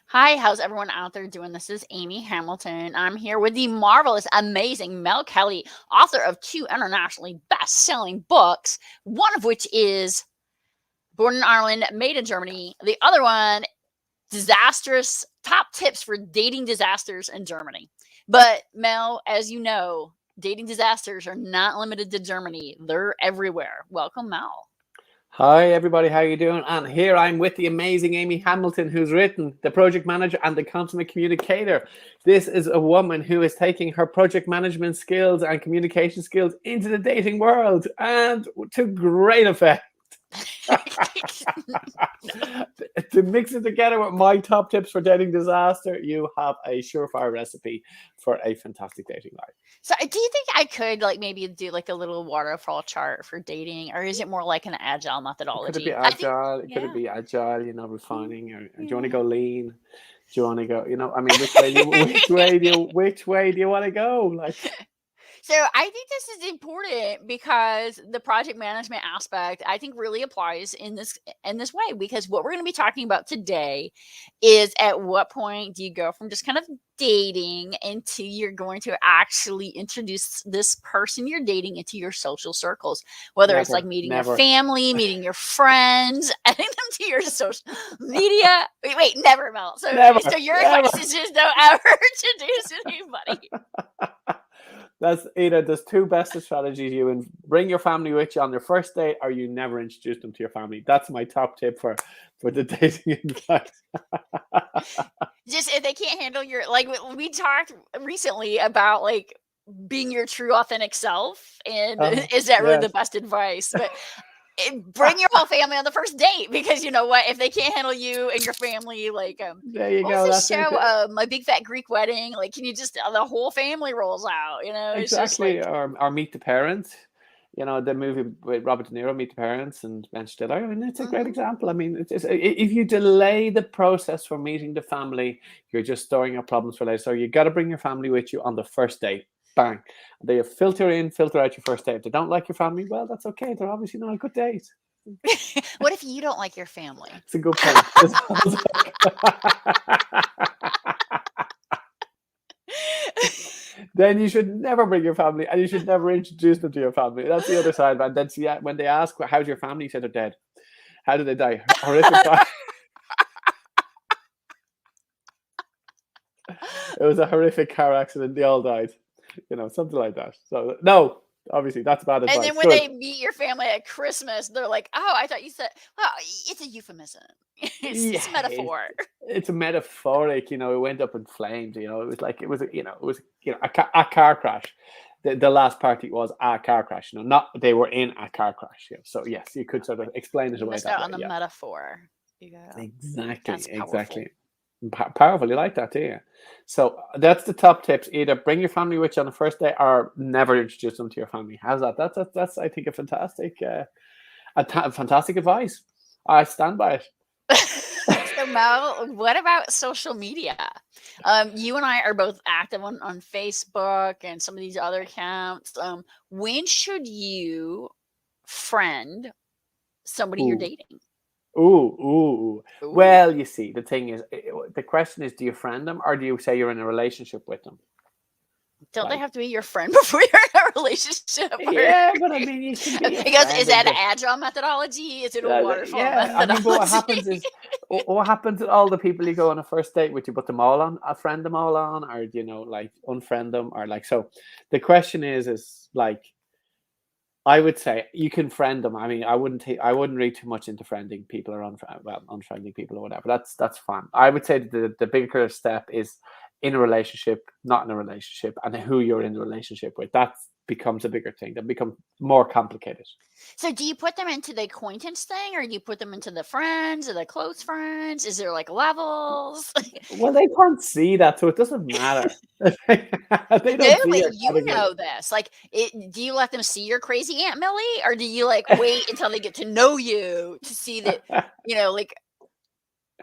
Hi, how's everyone out there doing? This is Amy Hamilton. I'm here with the marvelous, amazing Mel Kelly, author of two internationally best selling books, one of which is Born in Ireland, Made in Germany. The other one, Disastrous Top Tips for Dating Disasters in Germany. But, Mel, as you know, dating disasters are not limited to Germany, they're everywhere. Welcome, Mel. Hi everybody, how you doing? And here I'm with the amazing Amy Hamilton, who's written The Project Manager and the Consummate Communicator. This is a woman who is taking her project management skills and communication skills into the dating world, and to great effect. To mix it together with my top tips for dating disaster, you have a surefire recipe for a fantastic dating life. So, do you think I could like maybe do like a little waterfall chart for dating, or is it more like an agile Could it be methodology? I think, agile? Could it yeah. be agile? Mm, Refining, or do you want to yeah. go lean? Do you want to go? I mean, which way do you want to go? Like, So I think this is important because the project management aspect I think really applies in this way, because what we're going to be talking about today is at what point do you go from just kind of dating into you're going to actually introduce this person you're dating into your social circles, whether it's like never, meeting your never, family, meeting your friends, adding them to your social media. Wait, never, Mel. So never, your advice never. is just don't ever introduce anybody. That's either there's two best strategies. You and bring your family with you on their first date, or you never introduce them to your family. That's my top tip for the dating advice. Just if they can't handle your like we talked recently about like being your true authentic self, and Oh, is that really the yes. best advice? But bring your whole family on the first date, because you know what, if they can't handle you and your family, like There you what was go. this That's it. show, My Big Fat Greek Wedding, like can you just the whole family rolls out, it's just Exactly, like or Meet the Parents. The movie with Robert De Niro, Meet the Parents, and Ben Stiller. I mean, it's a great mhm. example. I mean, if you delay the process for meeting the family, you're just storing up problems for later. So you got to bring your family with you on the first date. Bang. They filter in, filter out your first date. If they don't like your family, well, that's okay. They're obviously not a good date. What if you don't like your family? It's a good point. Then you should never bring your family, and you should never introduce them to your family. That's the other side, man. That's, yeah. When they ask, "How's your family?" You say they're dead. How did they die? Horrific. It was a horrific car accident. They all died. Something like that. So no, obviously that's bad And advice. then when Good. they meet your family at Christmas, they're like, "Oh, I thought you said." Well, it's a euphemism. It's Yeah, a metaphor. it's a metaphoric. It went up in flames. It was like a car crash. The last party was a car crash. Not they were in a car crash. So yes, you could sort of explain it You away missed that out way. on the Yeah. metaphor. You go. Exactly, That's powerful. exactly. Powerful, you like that, do you? So that's the top tips. Either bring your family with you on the first day, or never introduce them to your family. How's that? That's I think, a fantastic advice. I stand by it. So Mel, what about social media? You and I are both active on Facebook and some of these other accounts. When should you friend somebody you're Ooh, dating? ooh. Ooh. Well, you see, the thing is, the question is, do you friend them, or do you say you're in a relationship with them? Don't they Like, have to be your friend before you're in a relationship? Or yeah, but I mean, you can be a because is friend that and an just. agile methodology? Is it a waterfall Yeah, I mean, but what methodology? happens is, what happens to all the people you go on a first date with? You put them all on, friend them all on, or like unfriend them, or like so. The question is like, I would say you can friend them. I mean, I wouldn't read too much into friending people, or unfriending people, or whatever. That's fine. I would say the bigger step is in a relationship, not in a relationship, and who you're in the relationship with. That becomes a bigger thing. That becomes more complicated. So do you put them into the acquaintance thing, or do you put them into the friends or the close friends? Is there like levels? Well, they can't see that, so it doesn't matter. They No, don't see but your you category. know this. Like, do you let them see your crazy Aunt Millie, or do you like wait until they get to know you to see that?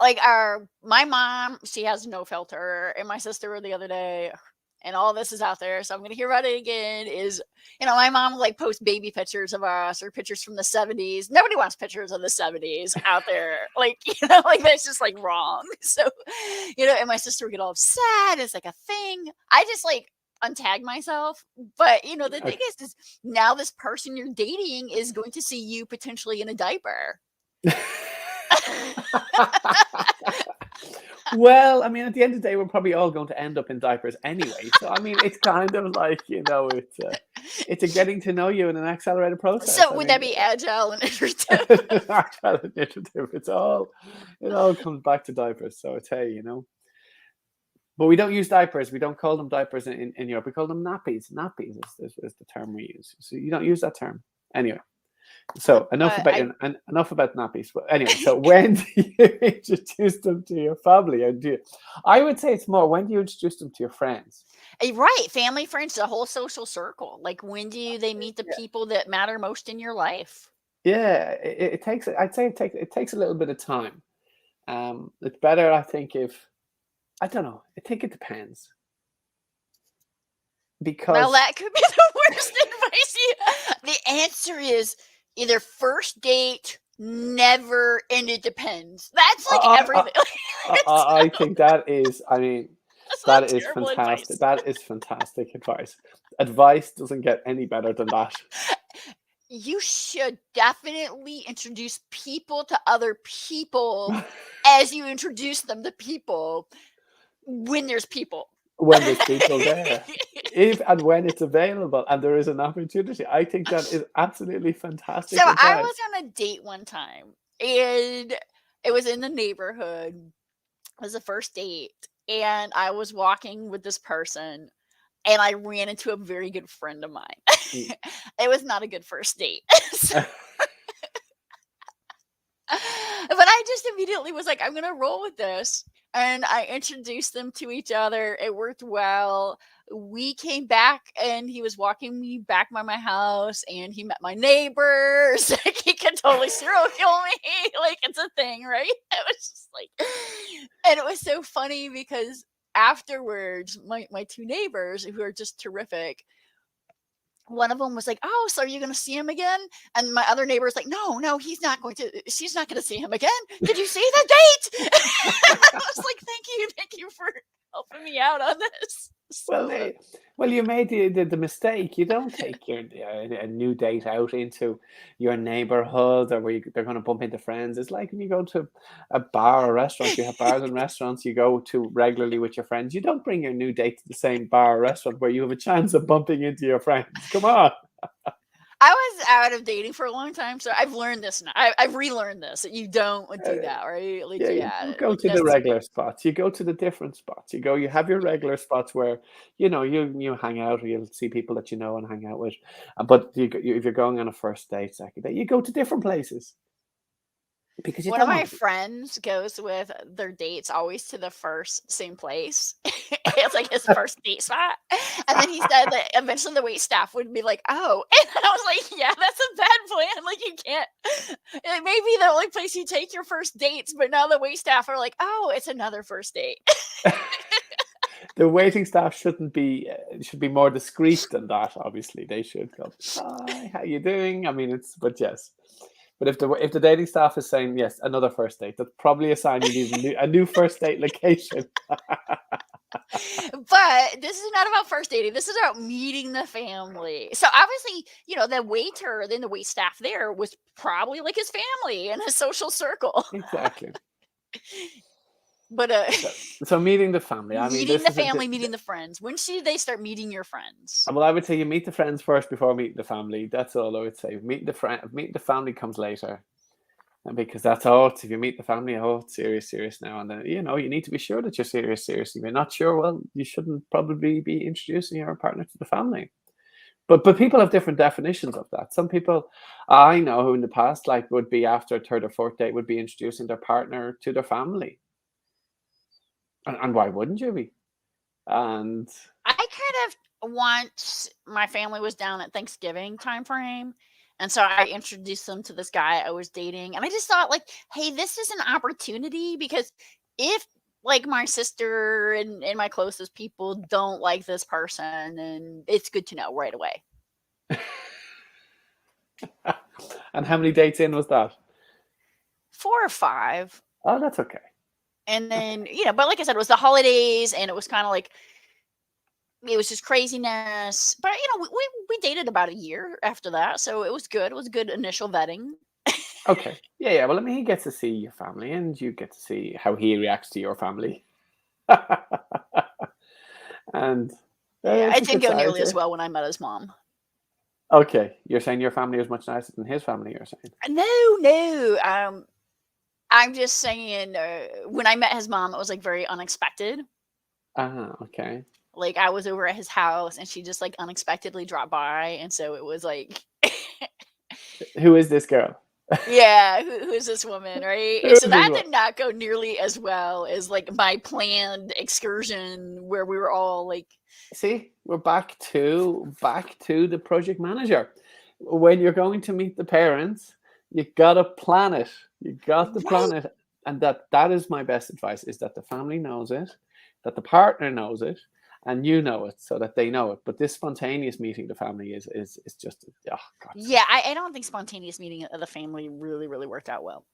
Like our my mom, she has no filter, and my sister the other day. and all this is out there, so I'm gonna hear about it again. Is my mom like post baby pictures of us or pictures from the '70s. Nobody wants pictures of the '70s out there, like like that's just like wrong. So, and my sister would get all upset. It's like a thing. I just like untag myself, but the thing is now this person you're dating is going to see you potentially in a diaper. Well, I mean, at the end of the day, we're probably all going to end up in diapers anyway. So, I mean, it's kind of like, it's a getting to know you in an accelerated process. So I would mean, that be agile and iterative? it all comes back to diapers. So it's, hey, but we don't use diapers. We don't call them diapers in Europe. We call them nappies. Nappies is the term we use. So you don't use that term anyway. So enough But about nappies. But anyway, so when do you introduce them to your family? I would say it's more, when do you introduce them to your friends? right, family, friends, the whole social circle. Like, when do they meet the Yeah, people that matter most in your life? yeah. It takes. I'd say it takes a little bit of time. It's better, I think, if I don't know. I think it depends Well, because that could be the worst advice. The answer is either first date, never, and it depends. That's like I, I, everything. It's I think that is. I mean, that's that not is terrible fantastic. advice. That is fantastic advice. Advice doesn't get any better than that. You should definitely introduce people to other people as you introduce them to people when there's people. When there's people there, if and when it's available and there is an opportunity. I think that is absolutely So fantastic I advice. was on a date one time and it was in the neighborhood. It was a first date and I was walking with this person and I ran into a very good friend of mine. Mm. It was not a good first date. So but I just immediately was like, I'm gonna roll with this. And I introduced them to each other. It worked well. We came back and he was walking me back by my house and he met my neighbors. Like he could totally serial kill me. Like it's a thing, right? It was just like and it was so funny because afterwards, my two neighbors who are just terrific, one of them was like, "Oh, so are you gonna see him again?" And my other neighbor was like, "No, no, he's not going to. She's not going to see him again. Did you see the date?" I was like, thank you for helping me out on this." Well, So, you made the mistake. You don't take your a new date out into your neighborhood or where they're going to bump into friends. It's like when you go to a bar or restaurant. You have bars and restaurants you go to regularly with your friends. You don't bring your new date to the same bar or restaurant where you have a chance of bumping into your friends. Come on. I was out of dating for a long time, so I've learned this now. I've relearned this that you don't do Uh, that, right? Like, Yeah, you yeah, don't go like to this the is regular spots. You go to the different spots. You have your regular spots where you hang out, or you'll see people that you know and hang out with. But if you're going on a first date, second date, you go to different places because you one of don't my want to. friends goes with their dates always to the first same place. It's like his first date spot. And then he said that eventually the wait staff would be like, "Oh," and I was like, "Yeah, that's a bad plan. Like you can't. It may be the only place you take your first dates, but now the wait staff are like, oh, it's another first date." The waiting staff shouldn't be should be more discreet than that. Obviously, they should go, "Hi, how you doing?" I mean, but yes. But if the dating staff is saying yes, another first date, that's probably a sign you need a new first date location. But this is not about first dating. This is about meeting the family. So obviously, the waiter, then the wait staff there was probably like his family and his social circle. Exactly. But So, so meeting the family. I mean, meeting this the is a, family, meeting the friends. When should they start meeting your friends? well, I would say you meet the friends first before meeting the family. That's all I would say. Meeting the family comes later, and because that's if you meet the family, it's serious, serious now, and then you need to be sure that you're serious, serious. If you're not sure, well, you shouldn't probably be introducing your partner to the family. But people have different definitions of that. Some people I know who in the past would be after a third or fourth date would be introducing their partner to their family, and why wouldn't you be? And I kind of once my family was down at Thanksgiving time frame. And so I introduced them to this guy I was dating. And I just thought, like, hey, this is an opportunity because if like my sister and my closest people don't like this person, and it's good to know right away. And how many dates in was that? 4 or 5. Oh, that's okay. And then, Okay. but like I said, it was the holidays, and it was kind of like it was just craziness. But we dated about a year after that, so it was good. It was good initial vetting. Okay. Yeah, yeah. Well, I mean, he gets to see your family, and you get to see how he reacts to your family. And Yeah, it's it a didn't good go size, nearly yeah. as well when I met his mom. Okay, you're saying your family was much nicer than his family. You're saying. No, no. I'm just saying, when I met his mom, it was like very unexpected. Ah, okay. Like I was over at his house, and she just like unexpectedly dropped by, and so it was like, Who is this girl? yeah, who's this woman, right? Who And so is this that one? did not go nearly as well as like my planned excursion where we were all like, See, we're back to the project manager. When you're going to meet the parents, you gotta plan it. You got to right. plan it, and that is my best advice: is that the family knows it, that the partner knows it, and you know it, so that they know it. But this spontaneous meeting the family is just oh God's Yeah, sake. I don't think spontaneous meeting of the family really, really worked out well.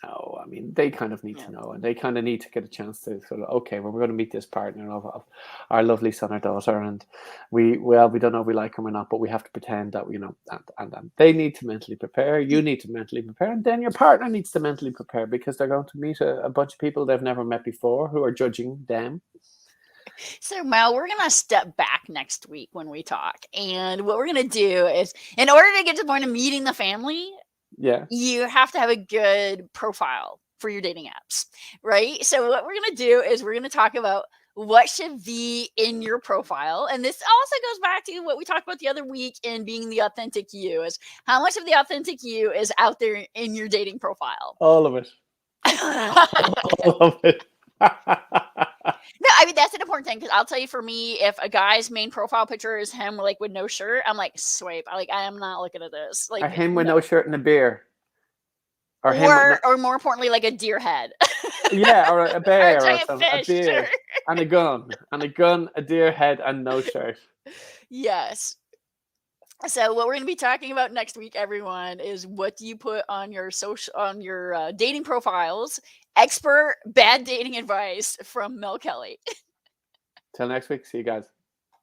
No, I mean they kind of need Yeah. to know, and they kind of need to get a chance to sort of okay, well we're going to meet this partner of our lovely son or daughter, and we don't know if we like him or not, but we have to pretend that and they need to mentally prepare. You need to mentally prepare, and then your partner needs to mentally prepare because they're going to meet a bunch of people they've never met before who are judging them. So, Mel, we're going to step back next week when we talk. And what we're going to do is, in order to get to the point of meeting the family, Yeah, you have to have a good profile for your dating apps, right? So, what we're going to do is we're going to talk about what should be in your profile. And this also goes back to what we talked about the other week in being the authentic you, is how much of the authentic you is out there in your dating profile. all of it, all of it. No, I mean that's an important thing because I'll tell you, for me, if a guy's main profile picture is him like with no shirt, I'm like swipe. I am not looking at this. Or Like him with no no, shirt and a beer, or him with no, or more importantly, like a deer head yeah, or a or a bear or giant something, a fish. beer and a gun, a deer head and no shirt. Yes. So what we're going to be talking about next week, everyone, is what do you put on your dating profiles? Expert bad dating advice from Mel Kelly. Till next week, see you guys.